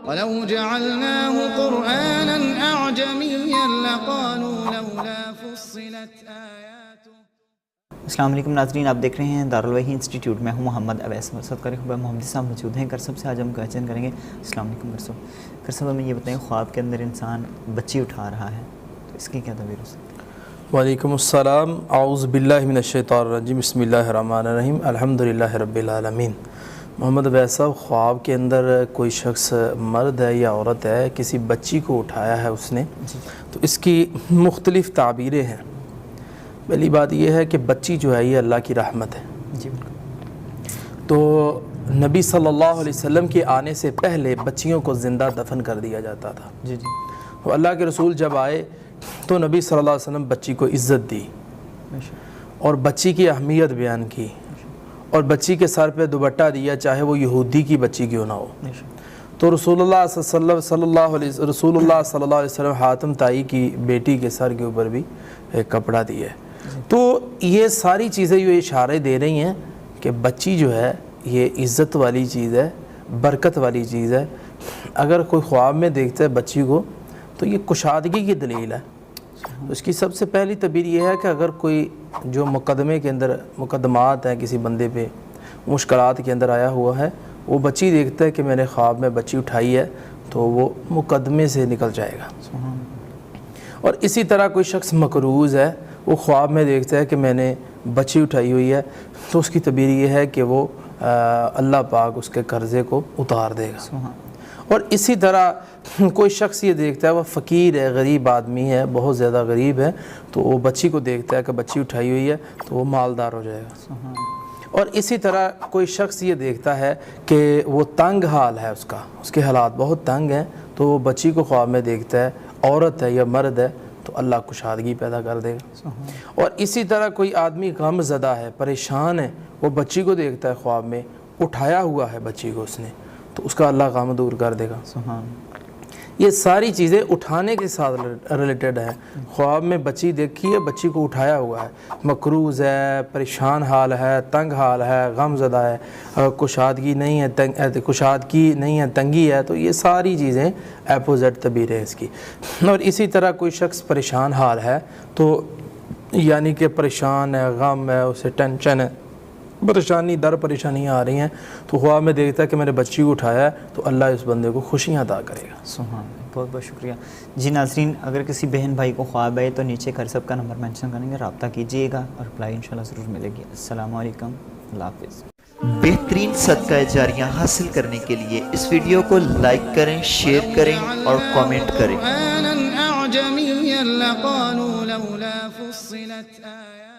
ولو جعلناه قرآنا أعجميا لقالوا لولا فصلت آياته. السلام علیکم ناظرین، آپ دیکھ رہے ہیں دارالوحی انسٹیٹیوٹ. میں ہوں محمد اویس. مرصد کریں خبر محمد صاحب موجود ہیں کرسب سے. آج ہم کویسچن کریں گے. السلام علیکم کرسب ہمیں یہ بتائیں، خواب کے اندر انسان بچی اٹھا رہا ہے تو اس کی کیا تعبیر ہو سکتی ہے؟ وعلیکم السلام. اعوذ باللہ من الشیطان الرجیم. بسم اللہ الرحمن الرحیم. الحمدللہ رب العالمین. محمد اویس صاحب، خواب کے اندر کوئی شخص مرد ہے یا عورت ہے، کسی بچی کو اٹھایا ہے اس نے، تو اس کی مختلف تعبیریں ہیں. پہلی بات یہ ہے کہ بچی جو ہے یہ اللہ کی رحمت ہے. جی بالکل. تو نبی صلی اللہ علیہ وسلم کے آنے سے پہلے بچیوں کو زندہ دفن کر دیا جاتا تھا. جی جی. تو اللہ کے رسول جب آئے تو نبی صلی اللہ علیہ وسلم بچی کو عزت دی اور بچی کی اہمیت بیان کی، اور بچی کے سر پہ دوپٹہ دیا، چاہے وہ یہودی کی بچی کیوں نہ ہو. تو رسول اللہ صلی اللہ علیہ وسلم حاتم طائی کی بیٹی کے سر کے اوپر بھی ایک کپڑا دیا ہے. تو یہ ساری چیزیں یہ اشارے دے رہی ہیں کہ بچی جو ہے یہ عزت والی چیز ہے، برکت والی چیز ہے. اگر کوئی خواب میں دیکھتا ہے بچی کو تو یہ کشادگی کی دلیل ہے. اس کی سب سے پہلی تعبیر یہ ہے کہ اگر کوئی جو مقدمے کے اندر مقدمات ہیں کسی بندے پہ، مشکلات کے اندر آیا ہوا ہے، وہ بچی دیکھتا ہے کہ میں نے خواب میں بچی اٹھائی ہے تو وہ مقدمے سے نکل جائے گا. اور اسی طرح کوئی شخص مقروض ہے، وہ خواب میں دیکھتا ہے کہ میں نے بچی اٹھائی ہوئی ہے، تو اس کی تعبیر یہ ہے کہ وہ اللہ پاک اس کے قرضے کو اتار دے گا. اور اسی طرح کوئی شخص یہ دیکھتا ہے وہ فقیر ہے، غریب آدمی ہے، بہت زیادہ غریب ہے، تو وہ بچی کو دیکھتا ہے کہ بچی اٹھائی ہوئی ہے تو وہ مالدار ہو جائے گا. اور اسی طرح کوئی شخص یہ دیکھتا ہے کہ وہ تنگ حال ہے، اس کے حالات بہت تنگ ہیں، تو وہ بچی کو خواب میں دیکھتا ہے، عورت ہے یا مرد ہے، تو اللہ کشادگی پیدا کر دے گا. اور اسی طرح کوئی آدمی غم زدہ ہے، پریشان ہے، وہ بچی کو دیکھتا ہے خواب میں، اٹھایا ہوا ہے بچی کو اس نے، تو اس کا اللہ غم دور کر دے گا. یہ ساری چیزیں اٹھانے کے ساتھ ریلیٹڈ ہیں. خواب میں بچی دیکھی ہے، بچی کو اٹھایا ہوا ہے، مقروض ہے، پریشان حال ہے، تنگ حال ہے، غم زدہ ہے، کشادگی نہیں ہے، تنگی ہے، تو یہ ساری چیزیں اپوزٹ تعبیر ہے اس کی. اور اسی طرح کوئی شخص پریشان حال ہے تو یعنی کہ پریشان ہے، غم ہے، اسے ٹینشن ہے، پریشانیاں آ رہی ہیں، تو خواب میں دیکھتا ہے کہ میں نے بچی کو اٹھایا ہے تو اللہ اس بندے کو خوشیاں عطا کرے گا. سبحان اللہ. بہت بہت شکریہ. جی ناظرین، اگر کسی بہن بھائی کو خواب آئے تو نیچے کرسب کا نمبر مینشن کریں گے، رابطہ کیجیے گا اور رپلائی انشاءاللہ ضرور ملے گی. السلام علیکم، اللہ حافظ. بہترین صدقہ جاریہ حاصل کرنے کے لیے اس ویڈیو کو لائک کریں، شیئر کریں اور کامنٹ کریں. قرآنا أعجميا لقالوا لولا فصلت آياته.